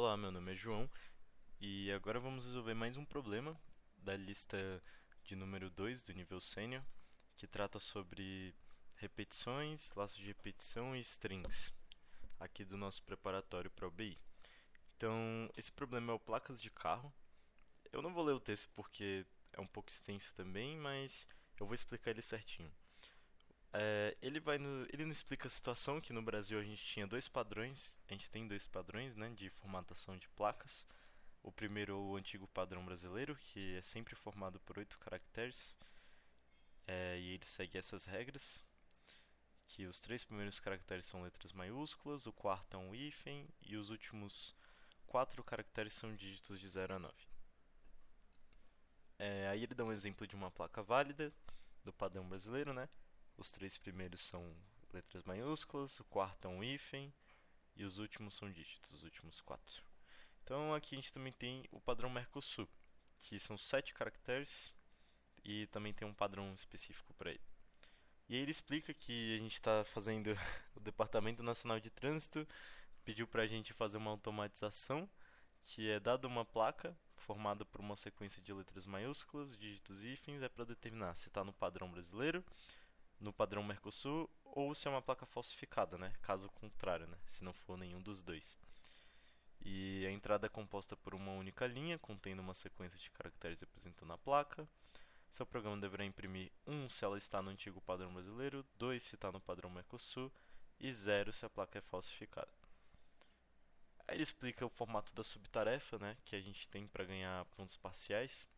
Olá, meu nome é João e agora vamos resolver mais um problema da lista de número 2 do nível sênior, que trata sobre repetições, laços de repetição e strings, aqui do nosso preparatório para OBI. Então, esse problema é o placas de carro. Eu não vou ler o texto porque é um pouco extenso também, mas eu vou explicar ele certinho. Ele nos explica a situação que no Brasil a gente tinha dois padrões, a gente tem dois padrões, né, de formatação de placas. O primeiro é o antigo padrão brasileiro, que é sempre formado por 8 caracteres, e ele segue essas regras, que os três primeiros caracteres são letras maiúsculas, o quarto é um hífen e os últimos 4 caracteres são dígitos de 0 a 9. Aí ele dá um exemplo de uma placa válida do padrão brasileiro, né? Os três primeiros são letras maiúsculas, o quarto é um hífen e os últimos são dígitos, os últimos 4. Então aqui a gente também tem o padrão Mercosul, que são 7 caracteres e também tem um padrão específico para ele. E aí ele explica que a gente está fazendo o Departamento Nacional de Trânsito pediu para a gente fazer uma automatização que é dada uma placa formada por uma sequência de letras maiúsculas, dígitos e hífens, é para determinar se está no padrão brasileiro, no padrão Mercosul ou se é uma placa falsificada, né? Caso contrário, né? Se não for nenhum dos dois. E a entrada é composta por uma única linha, contendo uma sequência de caracteres representando a placa. Seu programa deverá imprimir 1 se ela está no antigo padrão brasileiro, 2 se está no padrão Mercosul e 0 se a placa é falsificada. Aí ele explica o formato da subtarefa, né, que a gente tem para ganhar pontos parciais.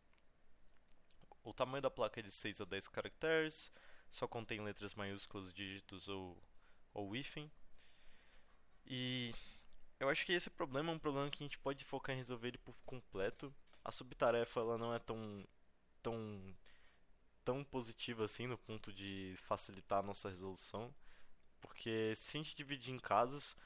O tamanho da placa é de 6 a 10 caracteres, só contém letras maiúsculas, dígitos ou hífen. E eu acho que esse problema é um problema que a gente pode focar em resolver ele por completo. A subtarefa ela não é tão, tão positiva assim no ponto de facilitar a nossa resolução, porque se a gente dividir em casos,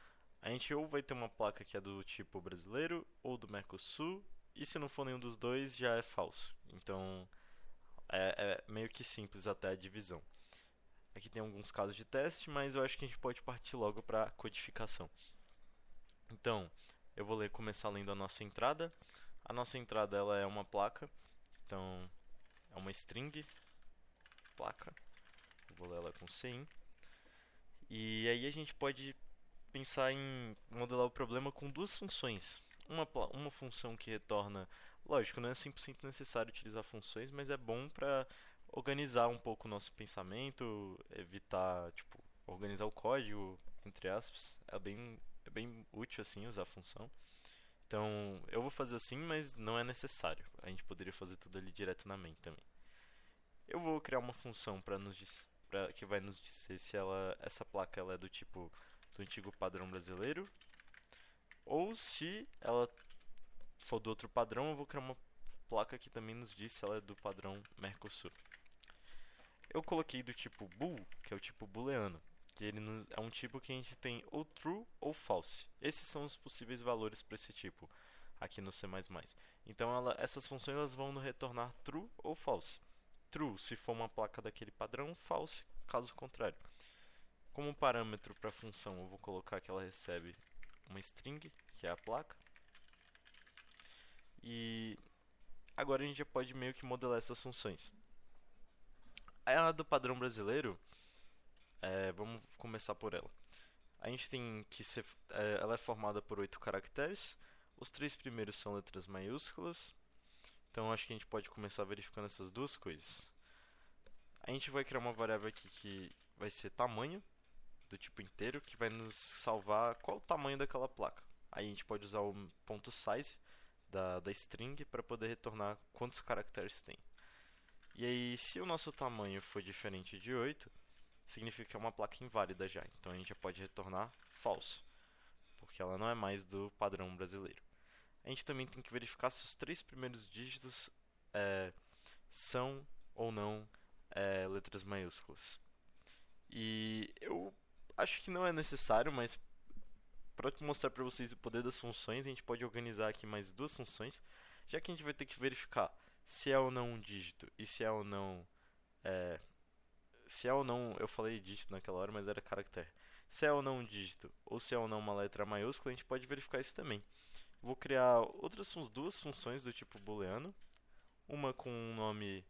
a gente ou vai ter uma placa que é do tipo brasileiro ou do Mercosul, e se não for nenhum dos dois, já é falso. Então é meio que simples até a divisão. Aqui tem alguns casos de teste, mas eu acho que a gente pode partir logo para a codificação. Então, eu vou começar lendo a nossa entrada. A nossa entrada ela é uma placa, então é uma string, placa. Eu vou ler ela com CIN. E aí a gente pode pensar em modelar o problema com duas funções. Uma função que retorna, lógico, não é 100% necessário utilizar funções, mas é bom para organizar um pouco o nosso pensamento, evitar, tipo, organizar o código, entre aspas. É bem útil assim usar a função. Então, eu vou fazer assim, mas não é necessário. A gente poderia fazer tudo ali direto na main também. Eu vou criar uma função que vai nos dizer se essa placa ela é do tipo do antigo padrão brasileiro ou se ela for do outro padrão, eu vou criar uma placa que também nos diz se ela é do padrão Mercosul. Eu coloquei do tipo bool, que é o tipo booleano, que é um tipo que a gente tem ou true ou false. Esses são os possíveis valores para esse tipo aqui no C++. Então essas funções elas vão nos retornar true ou false. True se for uma placa daquele padrão, false caso contrário. Como parâmetro para a função, eu vou colocar que ela recebe uma string, que é a placa. E agora a gente já pode meio que modelar essas funções. A do padrão brasileiro, vamos começar por ela. A gente tem que ela é formada por 8 caracteres. Os 3 primeiros são letras maiúsculas. Então acho que a gente pode começar verificando essas duas coisas. A gente vai criar uma variável aqui que vai ser tamanho, do tipo inteiro, que vai nos salvar qual o tamanho daquela placa. Aí a gente pode usar o ponto .size da string para poder retornar quantos caracteres tem. E aí, se o nosso tamanho for diferente de 8, significa que é uma placa inválida já. Então a gente já pode retornar falso, porque ela não é mais do padrão brasileiro. A gente também tem que verificar se os 3 primeiros dígitos são ou não letras maiúsculas. E eu acho que não é necessário, mas para mostrar para vocês o poder das funções, a gente pode organizar aqui mais duas funções, já que a gente vai ter que verificar se é ou não um dígito e se é ou não se é ou não, eu falei dígito naquela hora, mas era caractere. Se é ou não um dígito ou se é ou não uma letra maiúscula, a gente pode verificar isso também. vou criar duas funções do tipo booleano. Uma com o nome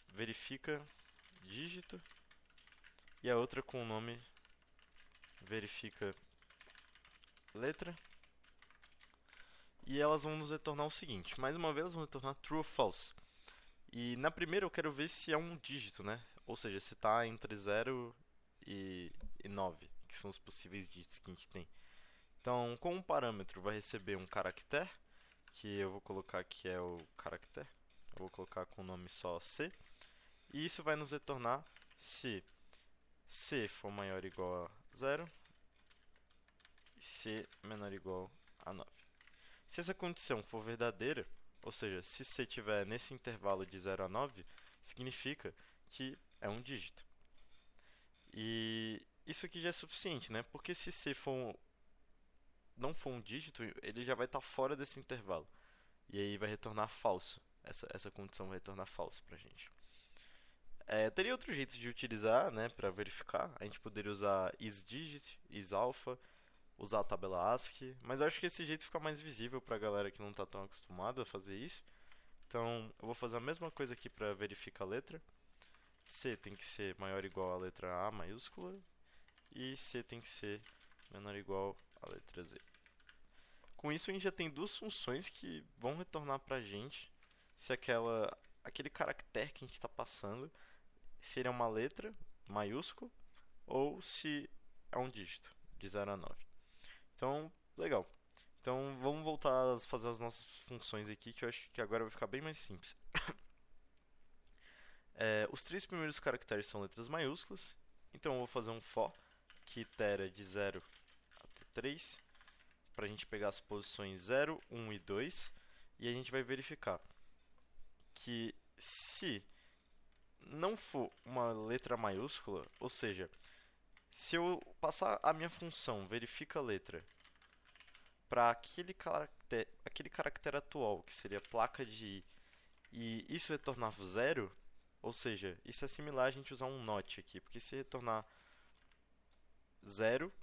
verifica dígito e a outra com o nome verifica letra. E elas vão nos retornar o seguinte: mais uma vez, elas vão retornar true ou false. E na primeira eu quero ver se é um dígito, né? Ou seja, se está entre 0 e 9, que são os possíveis dígitos que a gente tem. Então, como parâmetro, vai receber um caractere, que eu vou colocar que é o caractere. Eu vou colocar com o nome só C. E isso vai nos retornar se C for maior ou igual a 0 e C menor ou igual a 9. Se essa condição for verdadeira, ou seja, se C estiver nesse intervalo de 0 a 9, significa que é um dígito. E isso aqui já é suficiente, né? Porque se C não for um dígito, ele já vai estar fora desse intervalo. E aí vai retornar falso. Essa condição vai retornar falso pra gente. Teria outro jeito de utilizar, né, para verificar. A gente poderia usar isDigit, isAlpha, usar a tabela ASCII, mas eu acho que esse jeito fica mais visível para a galera que não está tão acostumada a fazer isso. Então, eu vou fazer a mesma coisa aqui para verificar a letra. C tem que ser maior ou igual à letra A maiúscula e C tem que ser menor ou igual à letra Z. Com isso, a gente já tem duas funções que vão retornar para a gente se aquele caractere que a gente está passando se ele é uma letra maiúscula ou se é um dígito de 0 a 9. Então, legal. Então, vamos voltar a fazer as nossas funções aqui, que eu acho que agora vai ficar bem mais simples. Os três primeiros caracteres são letras maiúsculas. Então, eu vou fazer um for que itera de 0 até 3, para a gente pegar as posições 0, 1 e 2. E a gente vai verificar que se não for uma letra maiúscula, ou seja, se eu passar a minha função verifica a letra para aquele caractere atual, que seria placa de I, e isso retornar 0, ou seja, isso é similar a gente usar um not aqui, porque se retornar 0,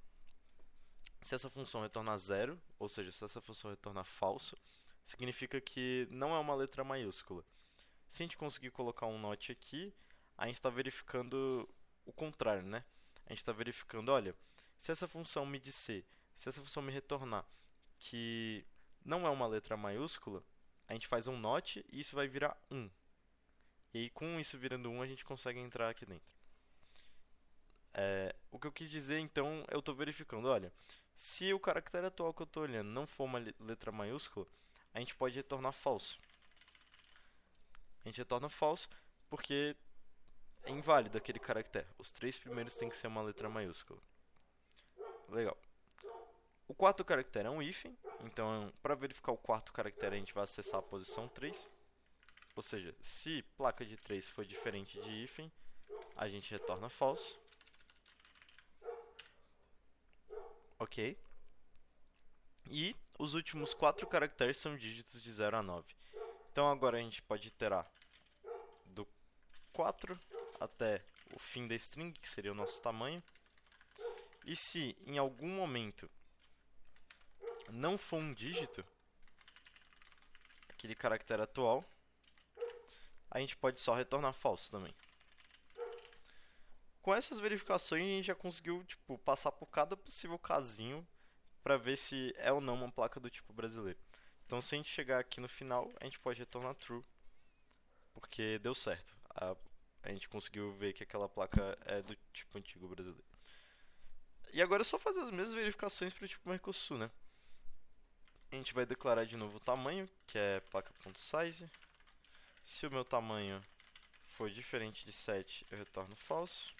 se essa função retornar 0, ou seja, se essa função retornar falso, significa que não é uma letra maiúscula. Se a gente conseguir colocar um not aqui, a gente está verificando o contrário, né? A gente está verificando, olha, se essa função me disser, se essa função me retornar que não é uma letra maiúscula, a gente faz um not e isso vai virar 1. E aí, com isso virando 1, a gente consegue entrar aqui dentro. O que eu quis dizer, então, eu estou verificando, olha, se o caractere atual que eu estou olhando não for uma letra maiúscula, a gente pode retornar falso. A gente retorna falso porque é inválido aquele caractere. Os três primeiros tem que ser uma letra maiúscula. Legal. O quarto caractere é um hífen. Então, para verificar o quarto caractere, a gente vai acessar a posição 3. Ou seja, se placa de 3 for diferente de hífen, a gente retorna falso. Ok. E os últimos 4 caracteres são dígitos de 0 a 9. Então, agora a gente pode iterar do 4 até o fim da string, que seria o nosso tamanho. E se em algum momento não for um dígito, aquele caractere atual, a gente pode só retornar falso também. Com essas verificações, a gente já conseguiu passar por cada possível casinho para ver se é ou não uma placa do tipo brasileiro. Então, se a gente chegar aqui no final, a gente pode retornar true, porque deu certo. A gente conseguiu ver que aquela placa é do tipo antigo brasileiro. E agora é só fazer as mesmas verificações para o tipo Mercosul, né? A gente vai declarar de novo o tamanho, que é placa.size. Se o meu tamanho for diferente de 7, eu retorno falso.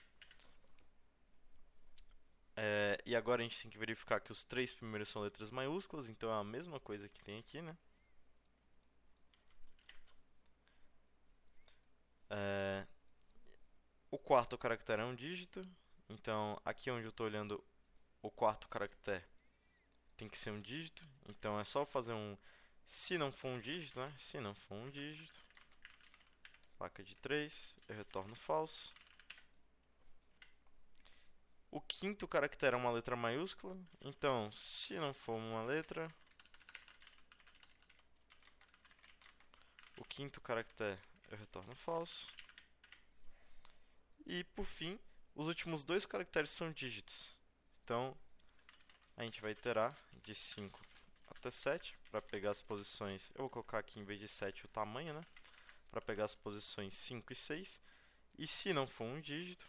E agora a gente tem que verificar que os três primeiros são letras maiúsculas, então é a mesma coisa que tem aqui, né? O quarto caractere é um dígito, então aqui onde eu estou olhando o quarto caractere tem que ser um dígito, então é só fazer um se não for um dígito, né? Se não for um dígito, placa de 3, eu retorno falso. O quinto caractere é uma letra maiúscula, então se não for uma letra, O quinto caractere eu retorno falso. E por fim, os últimos dois caracteres são dígitos. Então, a gente vai iterar de 5 até 7 para pegar as posições. Eu vou colocar aqui em vez de 7 o tamanho, né? Para pegar as posições 5 e 6. E se não for um dígito,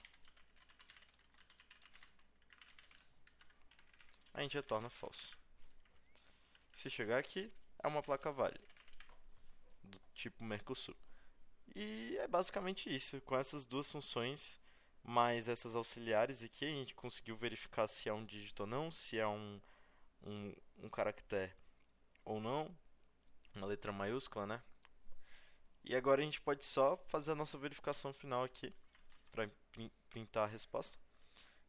a gente retorna falso. Se chegar aqui, é uma placa válida do tipo Mercosul. E é basicamente isso. Com essas duas funções, mais essas auxiliares aqui, a gente conseguiu verificar se é um dígito ou não, se é um caractere ou não, uma letra maiúscula, né? E agora a gente pode só fazer a nossa verificação final aqui para printar a resposta.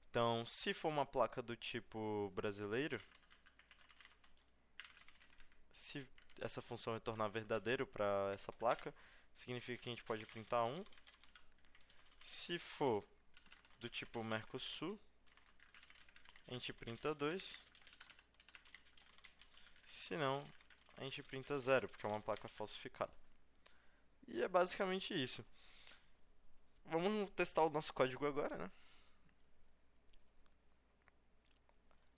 Então, se for uma placa do tipo brasileiro, se essa função retornar verdadeiro para essa placa, significa que a gente pode printar 1. Se for do tipo Mercosul, a gente printa 2. Se não, a gente printa 0, porque é uma placa falsificada. E é basicamente isso. Vamos testar o nosso código agora, né?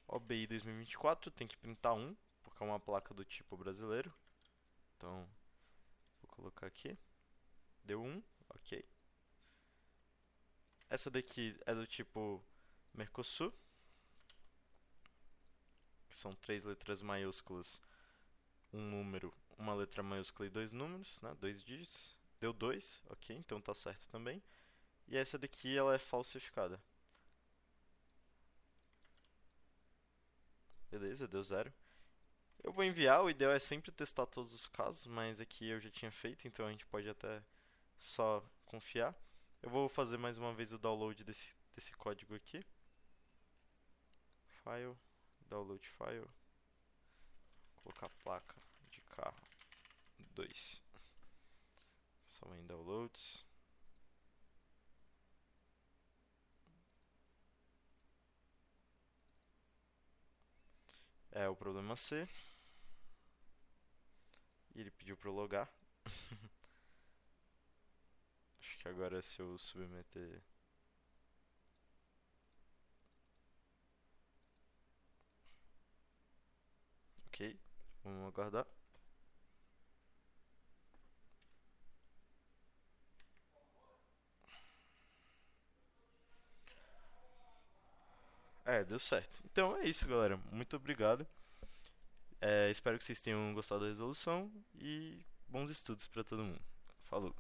OBI 2024 tem que printar 1, porque é uma placa do tipo brasileiro. Então, vou colocar aqui. Deu 1, ok. Essa daqui é do tipo Mercosul, que são 3 letras maiúsculas, um número, uma letra maiúscula e 2 números, né? 2 dígitos. Deu 2, ok, então tá certo também. E essa daqui ela é falsificada. Beleza, deu 0. Eu vou enviar, o ideal é sempre testar todos os casos, mas aqui eu já tinha feito, então a gente pode até só confiar. Eu vou fazer mais uma vez o download desse código aqui. File, download file. Vou colocar placa de carro 2. Só em downloads. É o problema C. E ele pediu para eu logar. Acho que agora se eu submeter... Ok, vamos aguardar. É, deu certo. Então é isso, galera. Muito obrigado. Espero que vocês tenham gostado da resolução e bons estudos para todo mundo. Falou!